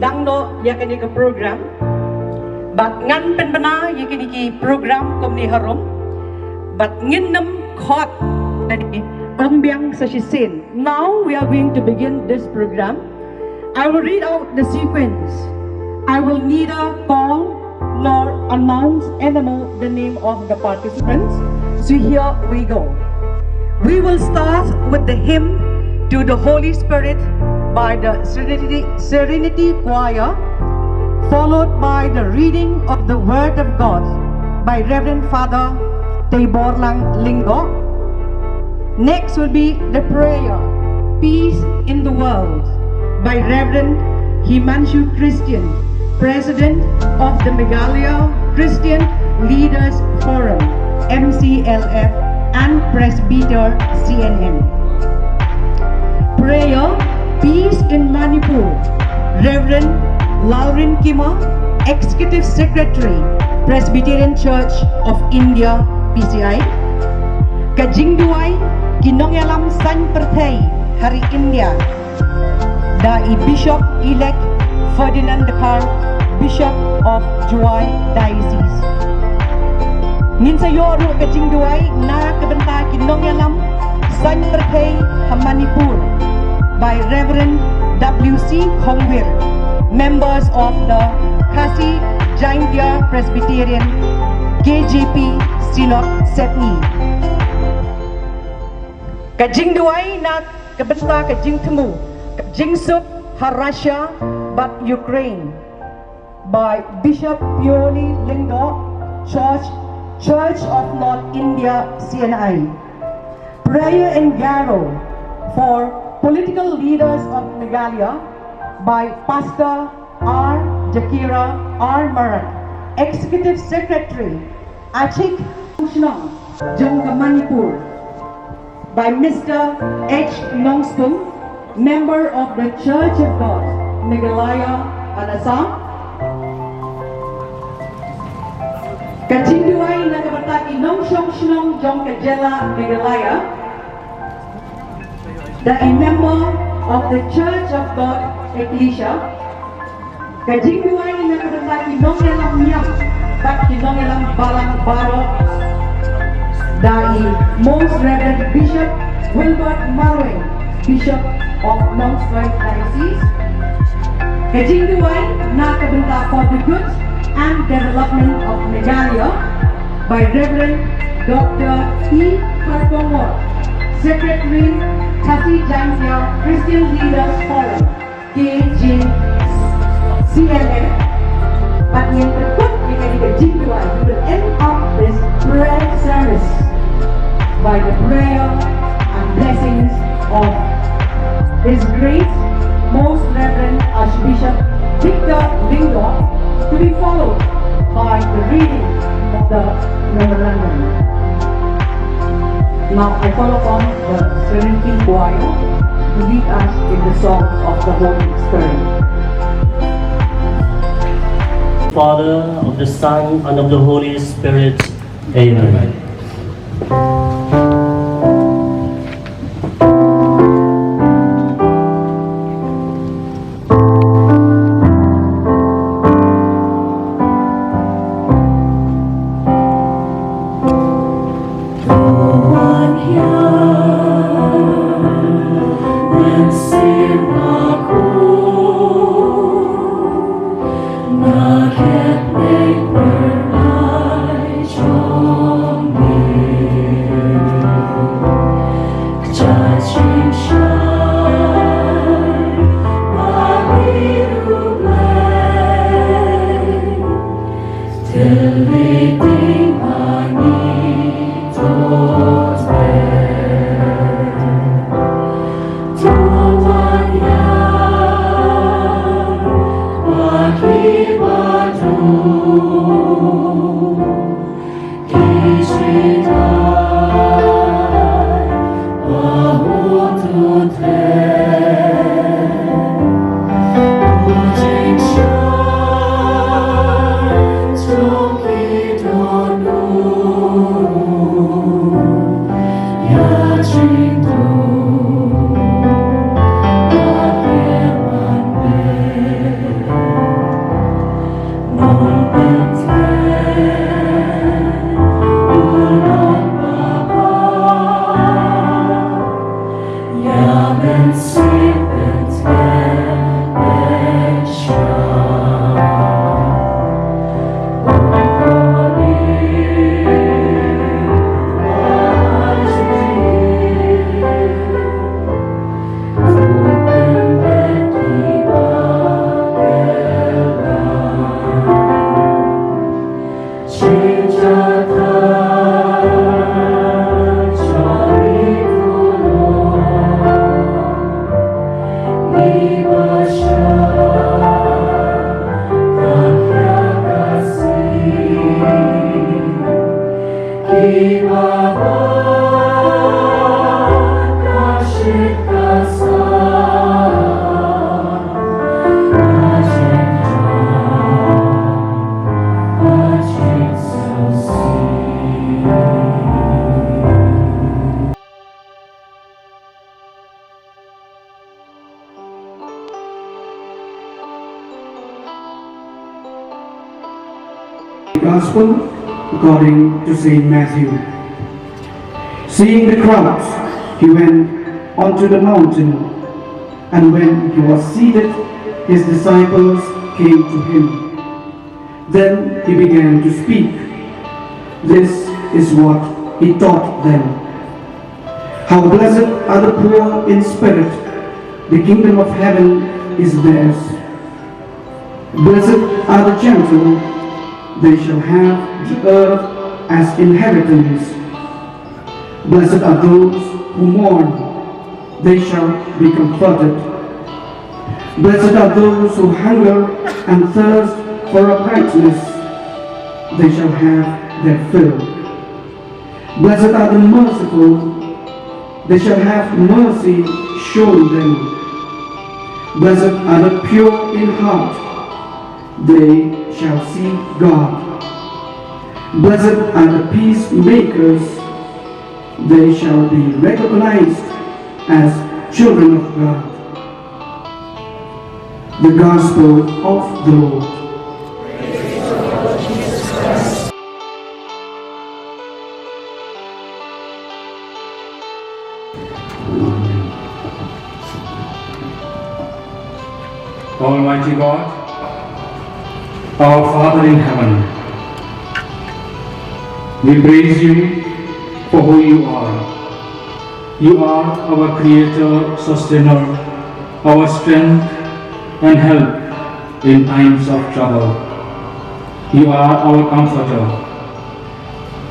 Sdang no yakini ka program. But ngan penbana yakini ki program kom ni harom. But nginnam khot tadi ambyang sa shisin. Now we are going to begin this program. I will read out the sequence. I will neither call nor announce anymore the name of the participants. So here we go. We will start with the hymn to the Holy Spirit by the Triniti Choir, followed by the reading of the Word of God by Reverend Father Tayborlang Lingo. Next will be the prayer, Peace in the World, by Reverend Himanshu Christian, President of the Meghalaya Christian Leaders Forum, MCLF, and Presbyter CNN. Prayer, Peace in Manipur, Reverend Lalrin Kima, Executive Secretary, Presbyterian Church of India, PCI. Ka Jingduwai, Nongialam San Perthai, Hari India. Dai Bishop-elect Ferdinand Dekar, Bishop of Jingduwai Diocese. Minsayo ro ka Jingduwai na kabenta Nongialam San Perthai, Manipur, by Reverend W.C. Khongwir, members of the Khasi Jaintia Presbyterian KJP Sinop Setni. Ka Jingduwai na kabenta ka Jingthoh, ka Jingsup Russia, but Ukraine, by Bishop Pioli Lindo, Church of North India CNI. Prayer and Garo for political leaders of Meghalaya by Pastor R. Jakira R. Marat, Executive Secretary, Achik Shillong, Manipur, by Mr. H. Nongstung, member of the Church of God, Meghalaya and Assam. Ka Jingduwai na kabataki Shillong Jong Kajela, Meghalaya, the a member of the Church of God, Ecclesia. Ka Jingduwai na kabataki nongialam niam, but nongialam balang baro, the Most Reverend Bishop Wilbert Marway, Bishop of Jingduwai Diocese. Ka Jingduwai na kabenta for the good and development of Meghalaya by Reverend Dr. E. Karpongor, Secretary, Khasi Jaintia Christian Leaders Forum, KJCLF. At the end of the Jingduwai, we will end up this prayer service by the prayer and blessings of His Great Most Reverend Archbishop Victor Lingo, to be followed by the reading of the memorandum. Now I call upon the Triniti Choir to lead us in the song of the Holy Spirit. Father, of the Son, and of the Holy Spirit. Amen. Mynsiem Bakhuid. Gospel according to Saint Matthew. Seeing the crowds, he went onto the mountain, and when he was seated, his disciples came to him. Then he began to speak. This is what he taught them. How blessed are the poor in spirit, the kingdom of heaven is theirs. Blessed are the gentle, they shall have the earth as inheritance. Blessed are those who mourn, they shall be comforted. Blessed are those who hunger and thirst for uprightness, they shall have their fill. Blessed are the merciful, they shall have mercy shown them. Blessed are the pure in heart, they shall see God. Blessed are the peacemakers, they shall be recognized as children of God. The Gospel of the Lord. Almighty God, our Father in heaven, we praise you for who you are. You are our Creator, Sustainer, our strength and help in times of trouble. You are our Comforter.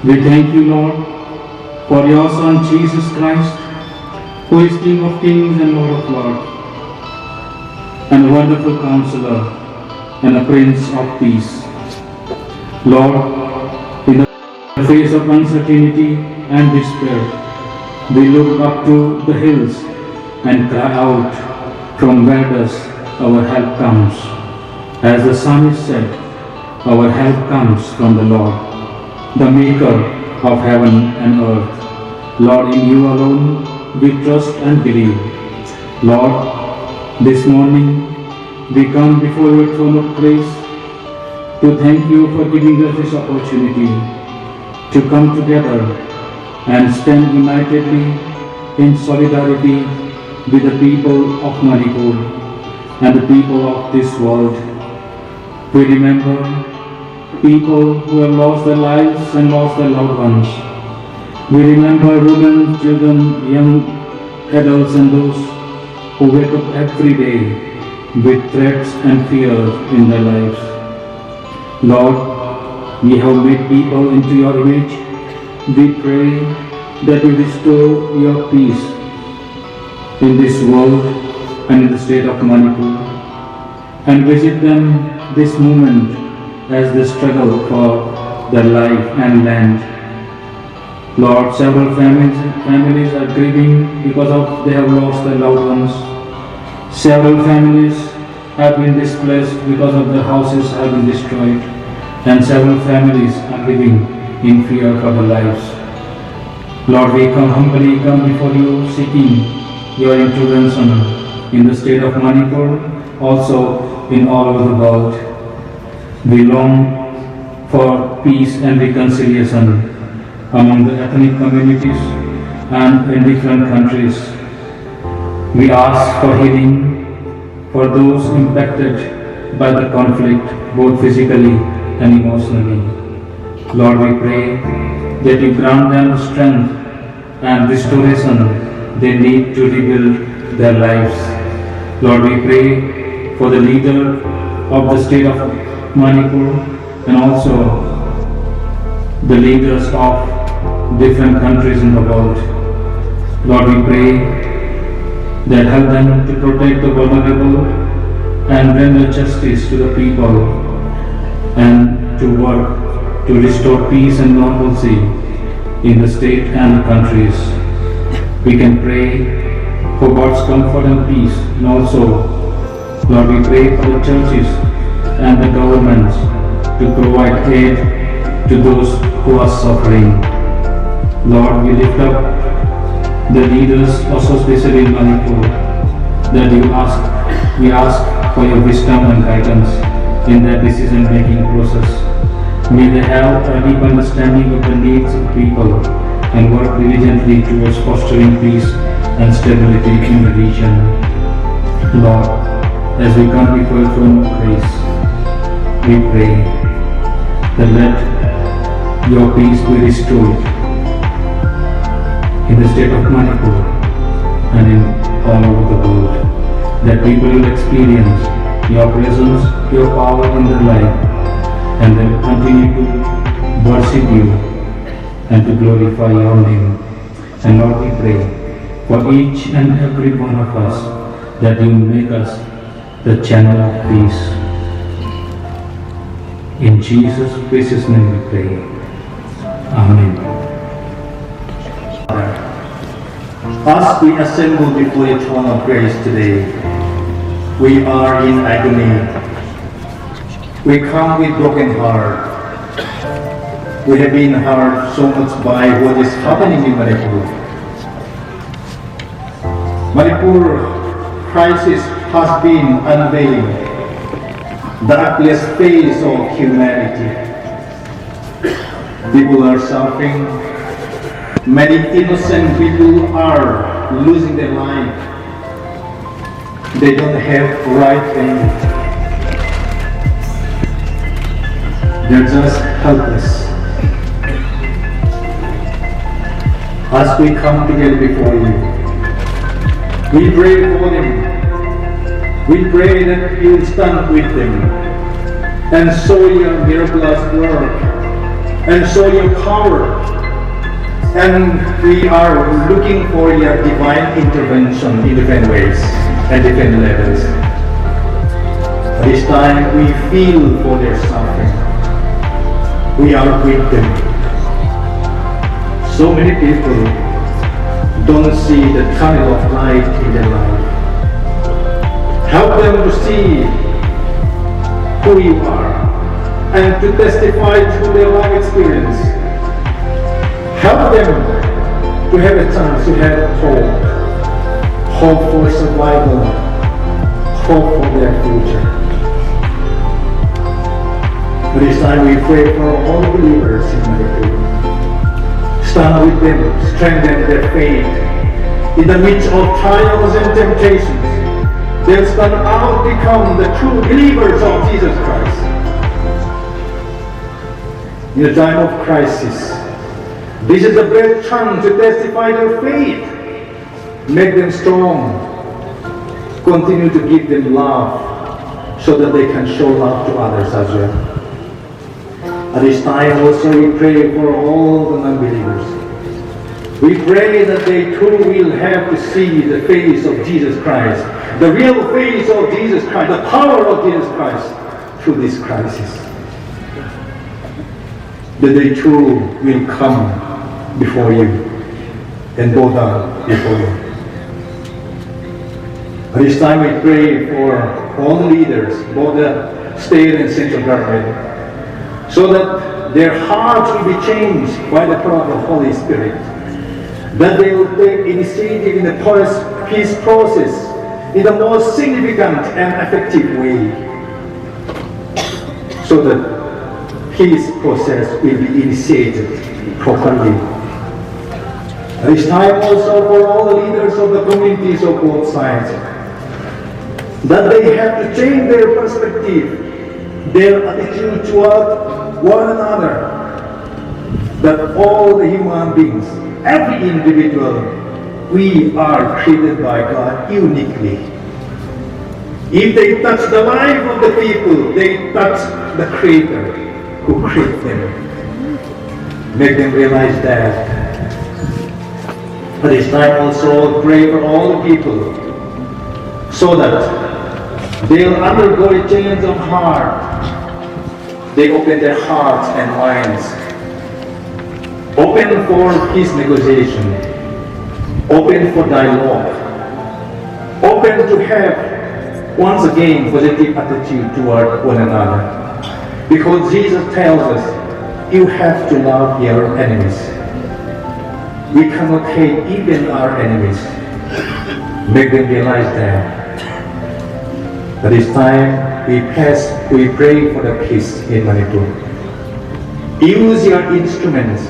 We thank you, Lord, for your Son Jesus Christ, who is King of Kings and Lord of Lords, and a wonderful Counselor, and a Prince of Peace. Lord, in the face of uncertainty and despair, we look up to the hills and cry out, from where does our help comes? As the psalmist said, our help comes from the Lord, the Maker of heaven and earth. Lord, in you alone we trust and believe. Lord, this morning we come before your throne of grace to thank you for giving us this opportunity to come together and stand unitedly in solidarity with the people of Manipur and the people of this world. We remember people who have lost their lives and lost their loved ones. We remember women, children, young adults and those who wake up every day with threats and fears in their lives. Lord, we have made people into your image. We pray that you restore your peace in this world and in the state of Manipur, and visit them this moment as they struggle for their life and land. Lord, several families are grieving because of they have lost their loved ones. Several families have been displaced because of their houses have been destroyed, and several families are living in fear for their lives. Lord, we humbly come before you seeking your intervention in the state of Manipur, also in all over the world. We long for peace and reconciliation among the ethnic communities and in different countries. We ask for healing for those impacted by the conflict, both physically and emotionally. Lord, we pray that you grant them the strength and restoration they need to rebuild their lives. Lord, we pray for the leader of the state of Manipur and also the leaders of different countries in the world. Lord, we pray that help them to protect the vulnerable and render justice to the people and to work to restore peace and normalcy in the state and the countries. We can pray for God's comfort and peace, and also, Lord, we pray for the churches and the governments to provide aid to those who are suffering. Lord, we lift up the leaders, also especially in Manipur, that we ask for your wisdom and guidance in their decision-making process. May they have a deep understanding of the needs of people and work diligently towards fostering peace and stability in the region. Lord, as we come before your throne of grace, we pray that let your peace be restored in the state of Manipur and in all over the world, that people will experience your presence, your power in their life, and they will continue to worship you and to glorify your name. And Lord, we pray for each and every one of us that you make us the channel of peace. In Jesus' precious name we pray. Amen. As we assemble before the throne of grace today, we are in agony. We come with broken heart. We have been hurt so much by what is happening in Manipur. Manipur crisis has been unveiling the ugliest face of humanity. People are suffering. Many innocent people are losing their life. They don't have right thing. They're just helpless. As we come together before you, we pray for them. We pray that you stand with them and show your miraculous work and show your power. And we are looking for your divine intervention in different ways and different levels. This time we feel for their suffering. We are with them. So many people don't see the tunnel of light in their life. Help them to see who you are and to testify through their life experience. Help them to have a chance to have hope. Hope for survival. Hope for their future. This time we pray for all believers in Manipur. Stand with them, strengthen their faith. In the midst of trials and temptations, they'll stand out, become the true believers of Jesus Christ. In a time of crisis, this is the best chance to testify their faith. Make them strong. Continue to give them love so that they can show love to others as well. At this time also we pray for all the non-believers. We pray that they too will have to see the face of Jesus Christ, the real face of Jesus Christ, the power of Jesus Christ through this crisis. That they too will come before you and bow down before you. At this time we pray for all the leaders, both the state and central government, so that their hearts will be changed by the power of the Holy Spirit. That they will take initiative in the peace process in the most significant and effective way, so that peace process will be initiated properly. At this time also for all the leaders of the communities of both sides, that they have to change their perspective, their attitude toward one another, that all the human beings, every individual, we are created by God uniquely. If they touch the life of the people, they touch the Creator who created them. Make them realize that. At this time also pray for all the people, so that they'll undergo a change of heart. They open their hearts and minds, open for peace negotiation, open for dialogue, open to have once again positive attitude toward one another. Because Jesus tells us, you have to love your enemies. We cannot hate even our enemies. Make them realize that. At this time, we pray for the peace in Manipur. Use your instruments.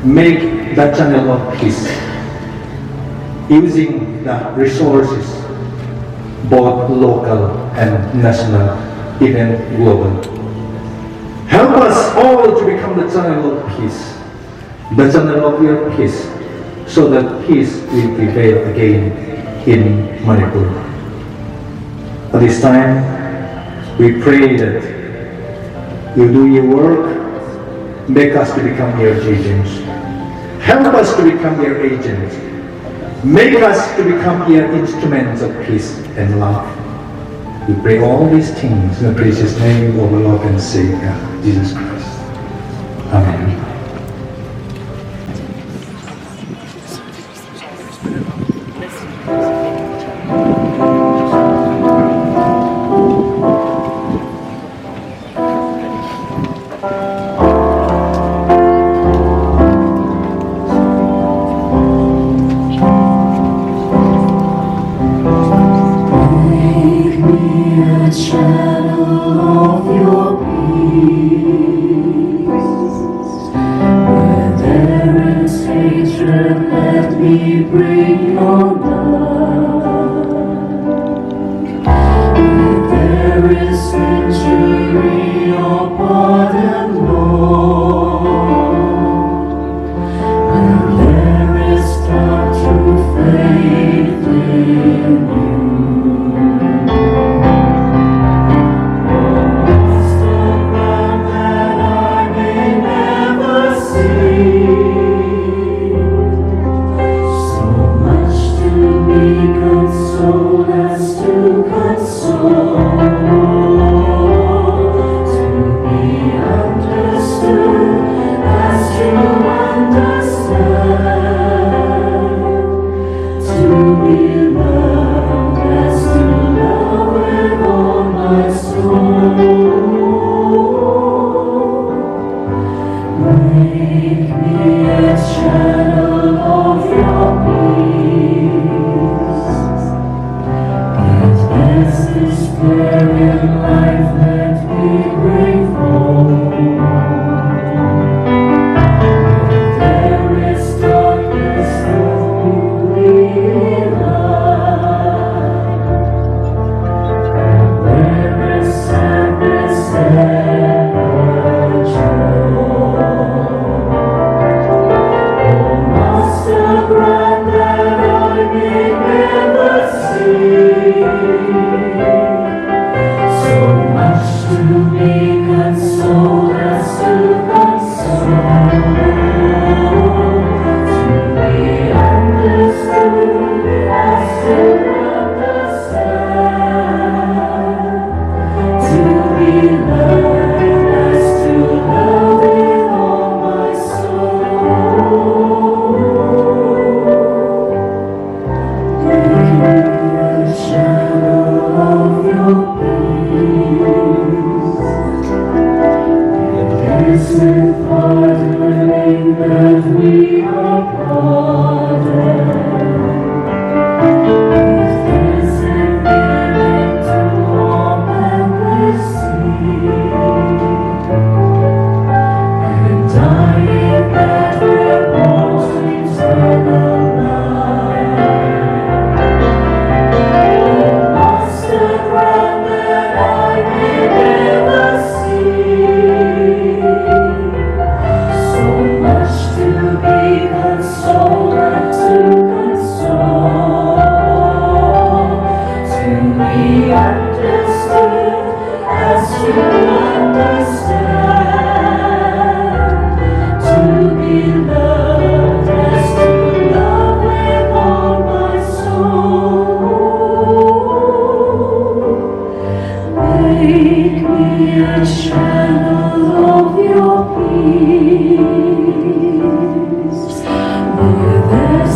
Make the channel of peace. Using the resources, both local and national, even global. Help us all to become the channel of peace, the channel of your peace, so that peace will prevail again in Manipur. At this time, we pray that you do your work, make us to become your agents. Help us to become your agents. Make us to become your instruments of peace and love. We pray all these things in the precious name of our Lord and Savior, Jesus Christ. Amen.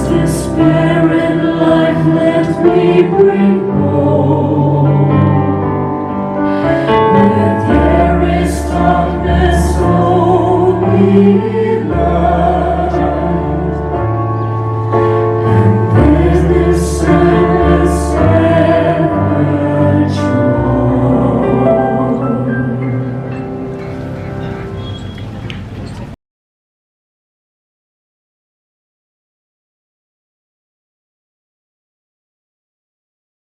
Despair in life, let me bring